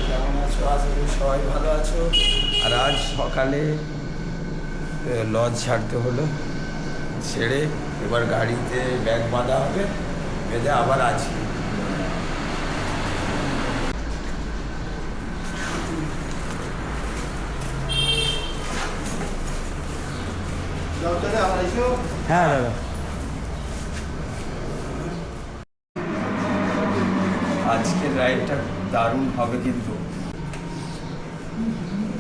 কেমন আছো? আশা করি সবাই ভালো আছো। আর আজ সকালে লজ ছাড়তে হলো, ছেড়ে এবার গাড়িতে ব্যাগ বাঁধা হবে, বেঁধে আবার আছি। হ্যাঁ দাদা। আজকের রাইডটা দারুণ হবে কিন্তু।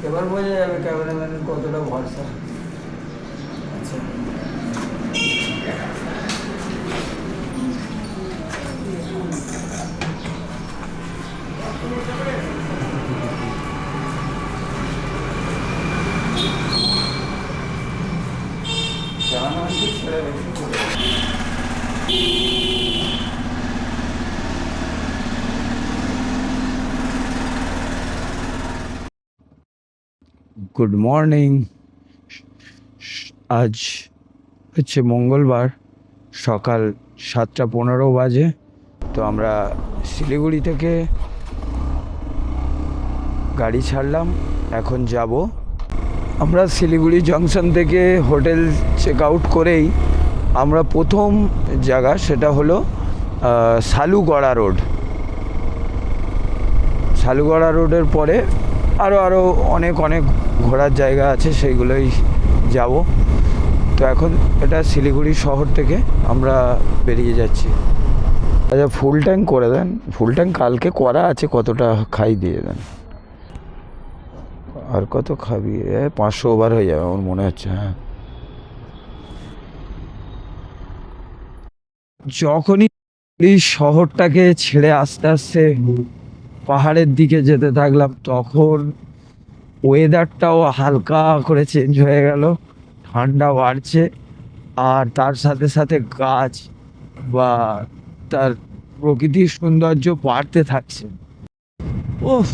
এবার বোঝা যাবে ক্যামেরাম্যানের কতটা ভরসা। আচ্ছা, জানাতে ছেড়ে রেখে গুড মর্নিং। আজ হচ্ছে মঙ্গলবার, সকাল 7:15 বাজে। তো আমরা শিলিগুড়ি থেকে গাড়ি ছাড়লাম, এখন যাব। আমরা শিলিগুড়ি জংশন থেকে হোটেল চেক আউট করেই আমরা প্রথম জায়গা, সেটা হলো সালুগড়া রোড। সালুগড়া রোডের পরে আরও অনেক ঘোরার জায়গা আছে, সেইগুলোই যাব। তো এখন এটা শিলিগুড়ি শহর থেকে আমরা বেরিয়ে যাচ্ছি। আচ্ছা, ফুল ট্যাঙ্ক করে দেন। ফুল ট্যাঙ্ক কালকে করা আছে, কতটা খাই দিয়ে দেন। আর কত খাবি? 500 ওভার হয়ে যাবে আমার মনে হচ্ছে। হ্যাঁ, যখনই এই শহরটাকে ছেড়ে আস্তে আস্তে পাহাড়ের দিকে যেতে থাকলাম, তখন ওয়েদারটাও হালকা করে চেঞ্জ হয়ে গেল, ঠান্ডা বাড়ছে। আর তার সাথে সাথে গাছ বা তার প্রকৃতির সৌন্দর্য বাড়তে থাকছে। উফ,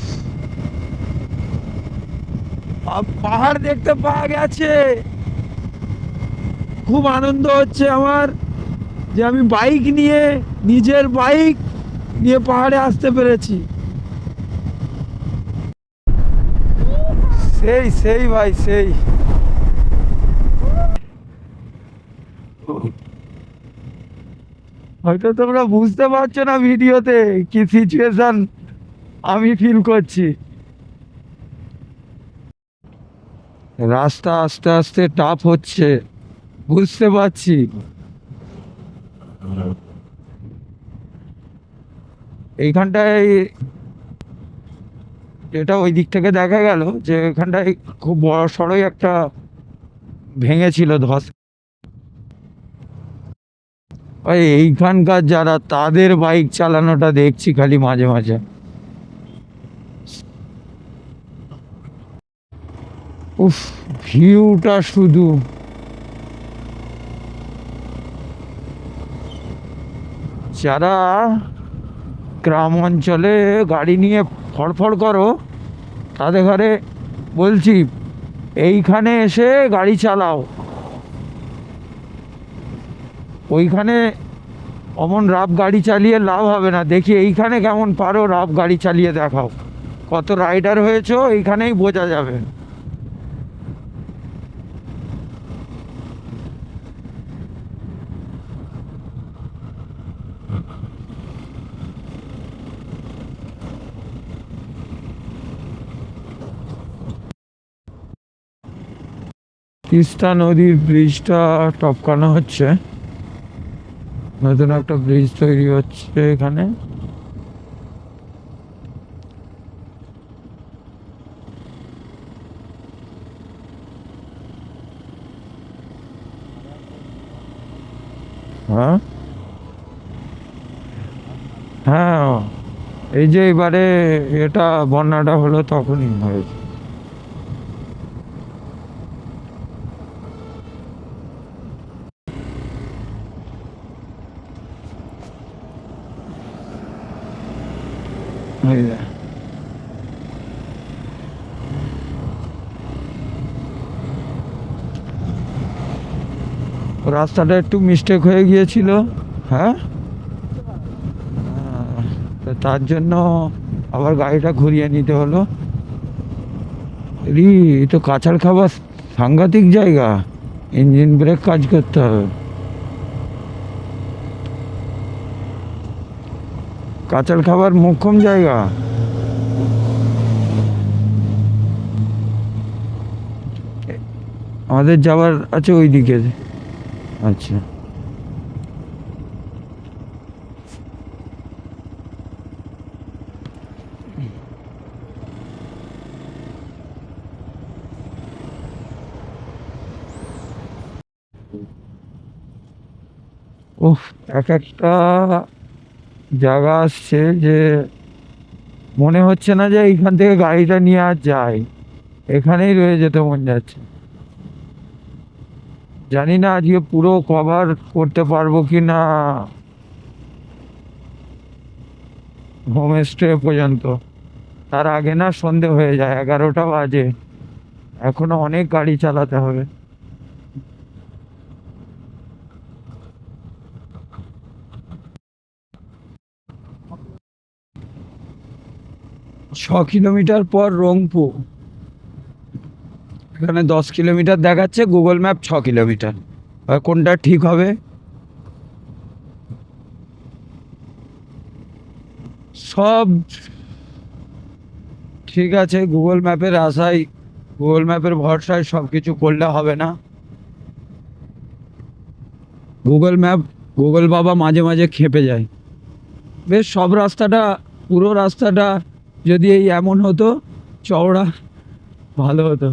পাহাড় দেখতে পাওয়া গেছে। খুব আনন্দ হচ্ছে আমার যে আমি নিজের বাইক নিয়ে পাহাড়ে আসতে পেরেছি। সেই ভাই, সেই হয়তো তোমরা বুঝতে পারছো না ভিডিওতে কি সিচুয়েশন আমি ফিল করছি। রাস্তা আস্তে আস্তে টাফ হচ্ছে, বুঝতে পারছি। এইখানটায় যেটা ওই দিক থেকে দেখা গেল, যে এখানটায় খুব বড় সড়ই একটা ভেঙেছিল, ধস। ওই এইখানকার যারা, তাদের বাইক চালানোটা দেখছি খালি মাঝে মাঝে। উফ, ভিউটা শুধু যারা গ্রাম অঞ্চলে গাড়ি নিয়ে ফড়ফড় করো, তাদের ঘরে বলছি এইখানে এসে গাড়ি চালাও। ওইখানে অমন রাফ গাড়ি চালিয়ে লাভ হবে না। দেখি এইখানে কেমন পারো রাফ গাড়ি চালিয়ে দেখাও, কত রাইডার হয়েছো এইখানেই বোঝা যাবে। তিস্তা নদীর ব্রিজটা টপকানো হচ্ছে, নতুন একটা ব্রিজ তৈরি হচ্ছে এখানে। হ্যাঁ হ্যাঁ, এই যে এবারে এটা বন্যাটা হলো তখনই হয়েছে। রাস্তাটা একটু মিস্টেক হয়ে গিয়েছিল। হ্যাঁ, তো তার জন্য আবার গাড়িটা ঘুরিয়ে নিতে হলো। রি, এ তো কাঁচার খাবার সাংঘাতিক জায়গা, ইঞ্জিন ব্রেক কাজ করতে হবে। কাঁচার খাবার মোক্ষম জায়গা। আমাদের যাওয়ার আছে ওই দিকে। আচ্ছা, উফ, এক একটা জায়গা আসছে যে মনে হচ্ছে না যে এইখান থেকে গাড়িটা নিয়ে আর যায়, এখানেই রয়ে যেতে মন যাচ্ছে। জানি না আজকে পুরো কভার করতে পারবো কি না হোমস্টে পর্যন্ত। তার আগে না সন্ধে হয়ে যায়, 11টা বাজে, এখনো অনেক গাড়ি চালাতে হবে। 6 কিলোমিটার পর রংপুর। এখানে 10 কিলোমিটার দেখাচ্ছে, গুগল ম্যাপ 6 কিলোমিটার। আর কোনটা ঠিক হবে? সব ঠিক আছে, গুগল ম্যাপের আশায়, গুগল ম্যাপের ভরসায় সব কিছু করলে হবে না। গুগল ম্যাপ, গুগল বাবা মাঝে মাঝে খেপে যায়। বেশ, সব রাস্তাটা, পুরো রাস্তাটা যদি এই এমন হতো চওড়া, ভালো হতো।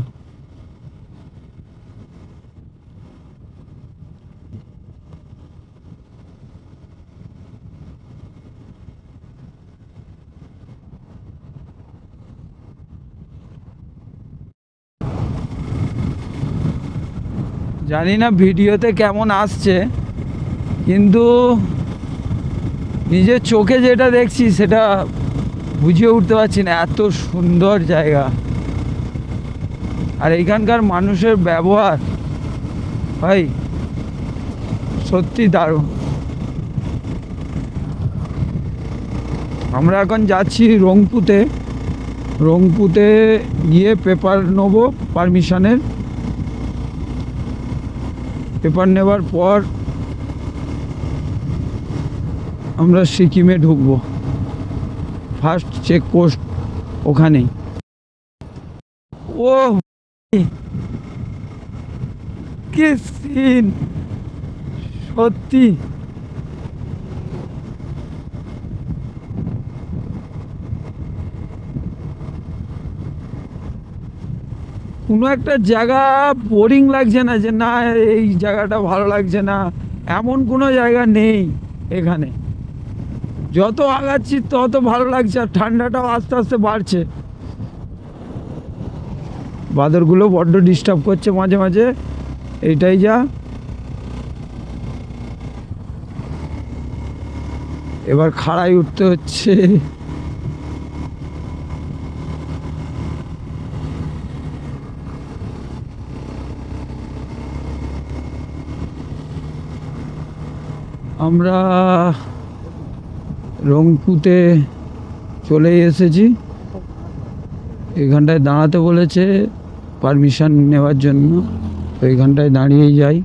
জানি না ভিডিওতে কেমন আসছে, কিন্তু নিজের চোখে যেটা দেখছি সেটা বুঝিয়ে উঠতে পারছি না, এত সুন্দর জায়গা। আর এইখানকার মানুষের ব্যবহার ভাই সত্যি দারুণ। আমরা এখন যাচ্ছি রংপুতে। রংপুতে গিয়ে পেপার নেবো পারমিশনের। পেপার নেওয়ার পর আমরা সিকিমে ঢুকবো। ফার্স্ট চেকপোস্ট ওখানেই। ও কি সিন, সত্যি কোনো একটা জায়গা বোরিং লাগছে না, যে না এই জায়গাটা ভালো লাগছে না, এমন কোনো জায়গা নেই এখানে। যত আগাচ্ছি তত ভালো লাগছে, আর ঠান্ডাটাও আস্তে আস্তে বাড়ছে। বাদরগুলো বড্ড ডিস্টার্ব করছে মাঝে মাঝে, এইটাই যা। এবার খাড়াই উঠতে হচ্ছে। আমরা রংপুতে চলে এসেছি। এখানটায় দাঁড়াতে বলেছে পারমিশন নেওয়ার জন্য, তো এইখানটায় দাঁড়িয়েই যাই।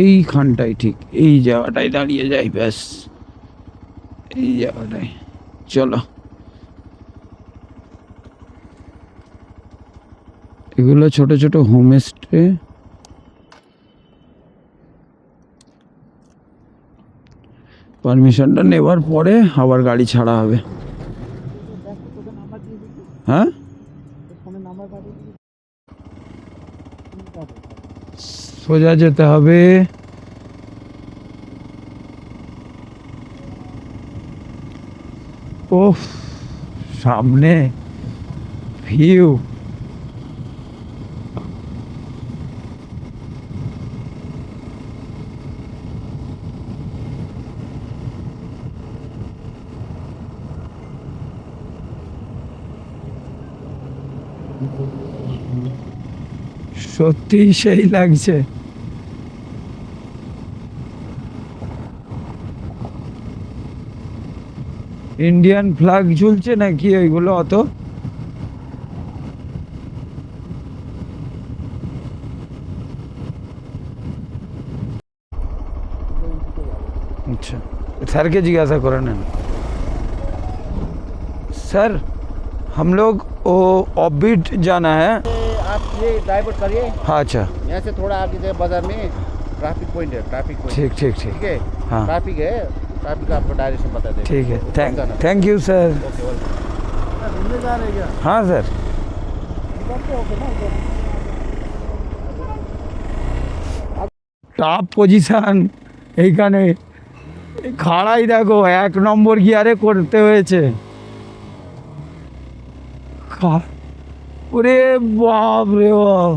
এইখানটায় ঠিক এই জায়গাটায় দাঁড়িয়ে যাই, ব্যাস এই জায়গাটায়। চলো, এগুলো ছোট ছোট হোমস্টে। পারমিশনটা নেওয়ার পরে আবার গাড়ি ছাড়া হবে। হ্যাঁ, সোজা যেতে হবে। ওহ, সামনে ভিউ, সত্যিই সেই লাগছে। ইন্ডিয়ান ফ্ল্যাগ ঝুলছে নাকি ওইগুলো অত? अच्छा सर के जिज्ञासा करो ना सर हम लोग वो ऑबिट जाना है। आप ये डाइवर्ट करिए, हाँ अच्छा यहाँ से थोड़ा आगे जाए, बाजार में ट्रैफिक पॉइंट है, ट्रैफिक पॉइंट। ठीक ठीक ठीक ठीक है, हाँ ट्रैफिक है, ट्रैफिक का आपको डायरेक्शन बता दें। ठीक है thank you sir. Okay welcome. घूमने जा रहे हैं क्या? हाँ सर টপ পজিশন এইখানে খাড়াই দেখো 1 নম্বর গিয়ারে করতে হয়েছে। ওরে বাপ রে বাপ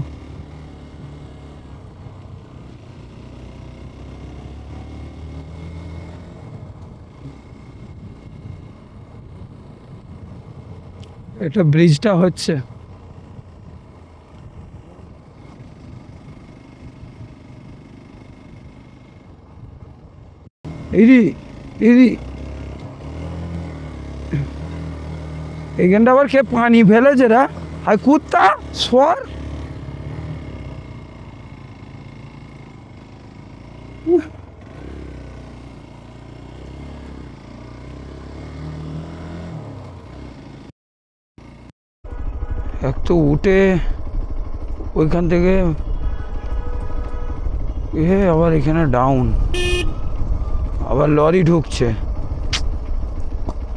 এটা ব্রিজটা হচ্ছে এরি এরি এইখানটা আবার কে পানি ফেলেছে রা আর কুত্তা সর এক তো উঠে ওইখান থেকে আবার এখানে ডাউন, আবার লরি ঢুকছে,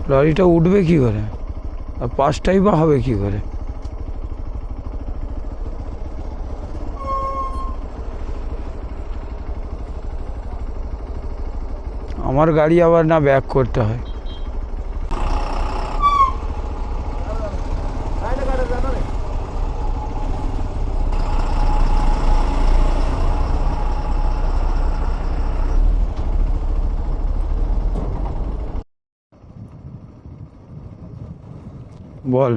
লরিটা উঠবে কি করে আর পাঁচটাই বা হবে কি করে? আমার গাড়ি আবার না ব্যাক করতে হয়। বল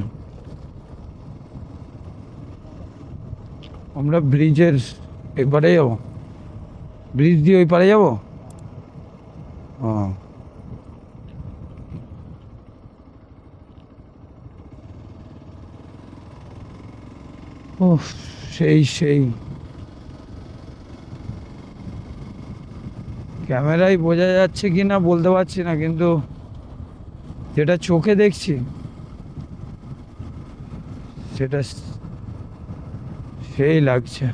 আমরা ব্রিজের একবারে যাব, ব্রিজ দিয়ে ওই পারে যাব। ও সেই সেই ক্যামেরায় বোঝা যাচ্ছে কি না বলতে পারছি না, কিন্তু যেটা চোখে দেখছি সেটা সেই লাগছে।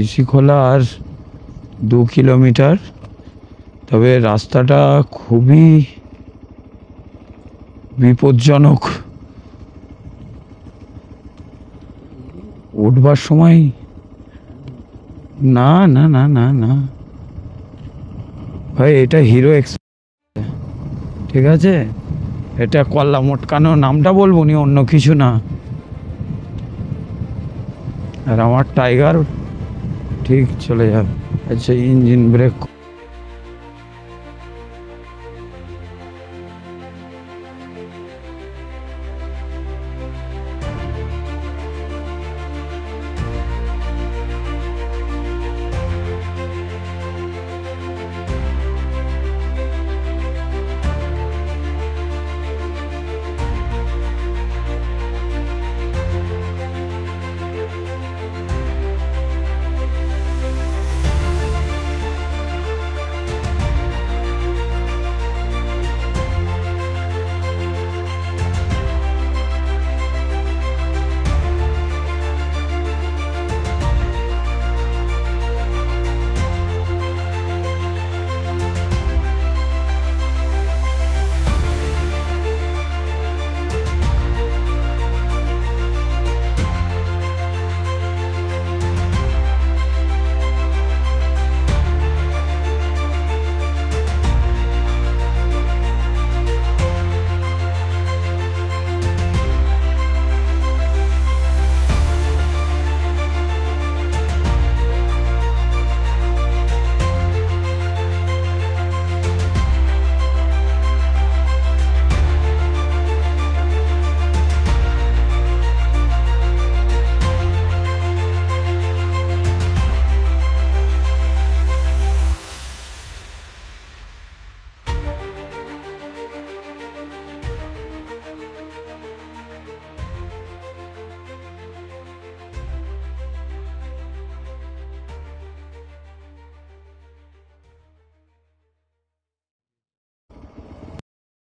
ঋষিখোলা আর 2 কিলোমিটার, তবে রাস্তাটা খুবই বিপজ্জনক। উঠবার সময় না না না না না ভাই, এটা হিরো এক্সপ্রেস, ঠিক আছে? এটা কল্লা মোটকানো নামটা বলবো নি, অন্য কিছু না। আর আমার টাইগার ঠিক চলে যাবে। আচ্ছা ইঞ্জিন ব্রেক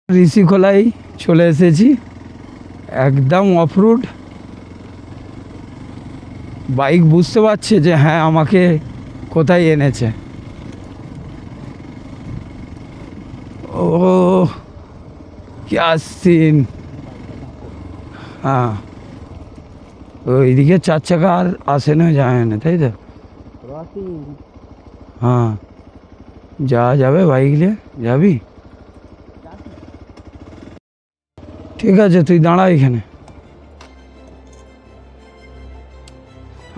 ঋষিখোলাই চলে এসেছি, একদম অফ রোড। বাইক বুঝতে পারছে যে হ্যাঁ আমাকে কোথায় এনেছে। ও क्या सीन। হ্যাঁ, ওইদিকে 4 চাকা আর আসে না, যায় না, তাই তো? হ্যাঁ, যাওয়া যাবে বাইক নিয়ে, যাবি? ঠিক আছে, তুই দাঁড়া এখানে।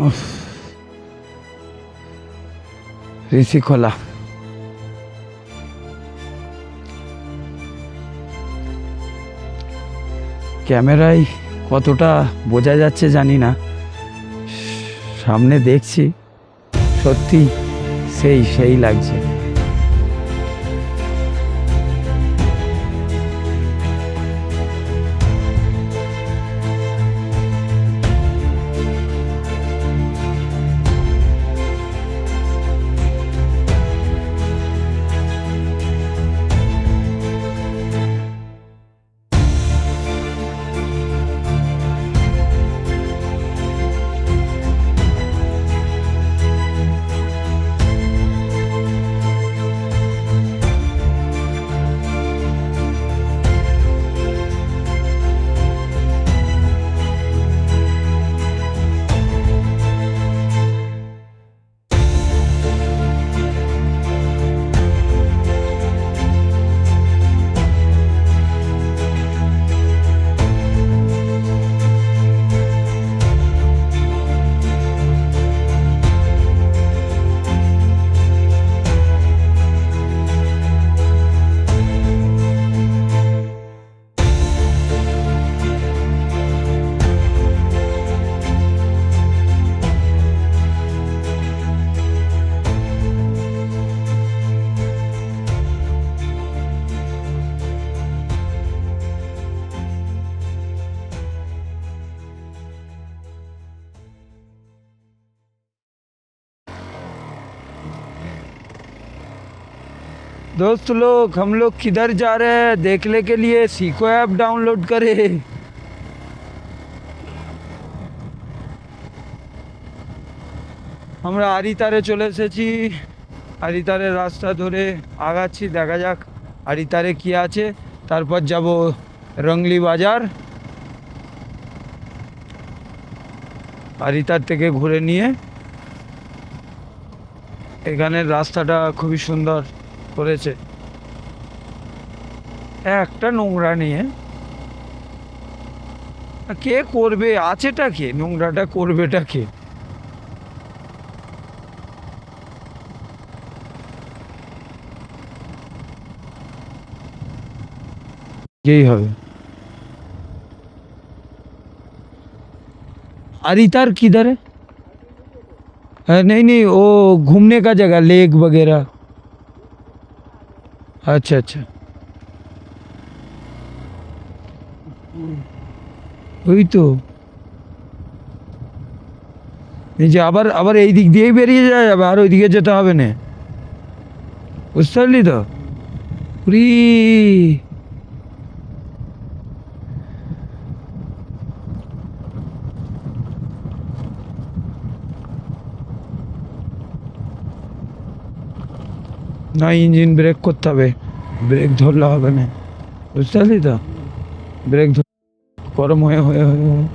উফ, ঋষিখোলা। ক্যামেরায় কতটা বোঝা যাচ্ছে জানি না, সামনে দেখছি সত্যি সেই লাগছে। दोस्त लोग, हम लोग किधर जा रहे हैं देखने के लिए सीको ऐप डाउनलोड करें। আমরা আরিতারে চলে এসেছি, আরিতারের রাস্তা ধরে আগাচ্ছি, দেখা যাক আরিতারে কি আছে। তারপর যাব রংলি বাজার, আরিতার থেকে ঘুরে নিয়ে। এখানের রাস্তাটা খুবই সুন্দর করেছে, একটা নোংরা নিয়ে কে করবে, আছেটা কে, নোংরাটা করবেটা কে? यही হবে। अरितार किधर है? नहीं नहीं, वो घूमने का जगह, लेक वगैरह। अच्छा अच्छा, ওই তো। এই যে আবার আবার এই দিক দিয়েই বেরিয়ে যাওয়া যাবে, আর ওইদিকে যেতে হবে না, বুঝতে পারলি তো? পুরি না, ইঞ্জিন ব্রেক করতে হবে, ব্রেক ধরলে হবে না, বুঝতে পারলি তো? ব্রেক গরম হয়ে হয়ে হয়ে হয়ে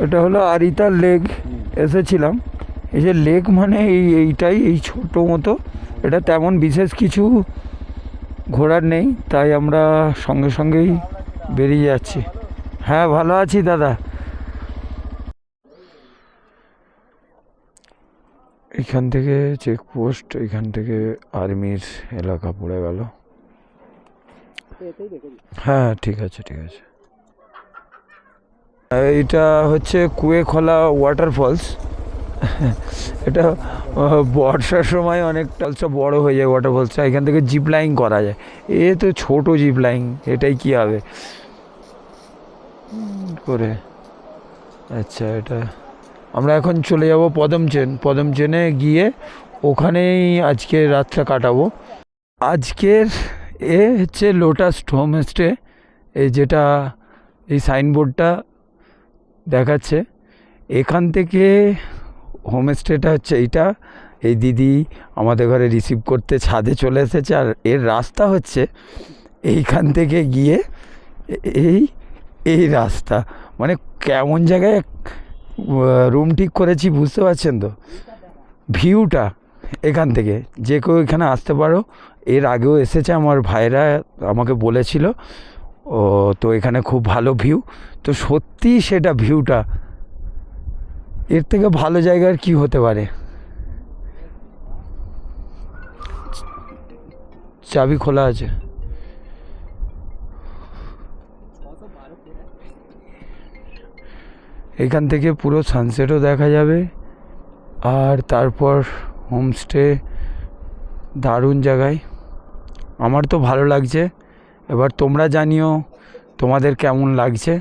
এটা হলো আরিতার লেক। এসেছিলাম, এই যে লেক মানে এইটাই, এই ছোটো মতো, এটা তেমন বিশেষ কিছু ঘোরার নেই, তাই আমরা সঙ্গে সঙ্গেই বেরিয়ে যাচ্ছি। হ্যাঁ ভালো আছি দাদা। এখান থেকে চেকপোস্ট, এখান থেকে আর্মির এলাকা পড়ে গেল। হ্যাঁ ঠিক আছে ঠিক আছে। এইটা হচ্ছে কুয়েখলা ওয়াটারফলস। এটা বর্ষার সময় অনেকটা বড় হয়ে যায় ওয়াটারফলসটা। এখান থেকে জিপ লাইন করা যায়। এ তো ছোট জিপ লাইন, এটাই কি হবে করে। আচ্ছা, এটা আমরা এখন চলে যাব পদম চেনে গিয়ে ওখানেই আজকে রাতটা কাটাবো। আজকের হচ্ছে লোটাস হোমস্টে, এই যেটা এই সাইনবোর্ডটা দেখাচ্ছে। এখান থেকে হোমস্টেটা হচ্ছে এইটা। এই দিদি আমাদের ঘরে রিসিভ করতে ছাদে চলে এসেছে। আর এর রাস্তা হচ্ছে এইখান থেকে গিয়ে এই রাস্তা, মানে কেমন জায়গায় রুম ঠিক করেছি বুঝতে পারছেন তো। ভিউটা এখান থেকে যে কেউ এখানে আসতে পারো। এর আগেও এসেছে, আমার ভাইরা আমাকে বলেছিল। ও তো এখানে খুব ভালো ভিউ, তো সত্যি সেটা ভিউটা এর থেকে ভালো জায়গার কি হতে পারে। চাবি খোলা আছে। এখান থেকে পুরো সানসেটও দেখা যাবে। আর তারপর হোমস্টে দারুণ জায়গায়, আমার তো ভালো লাগছে। এবার তোমরা জানিও তোমাদের কেমন লাগছে।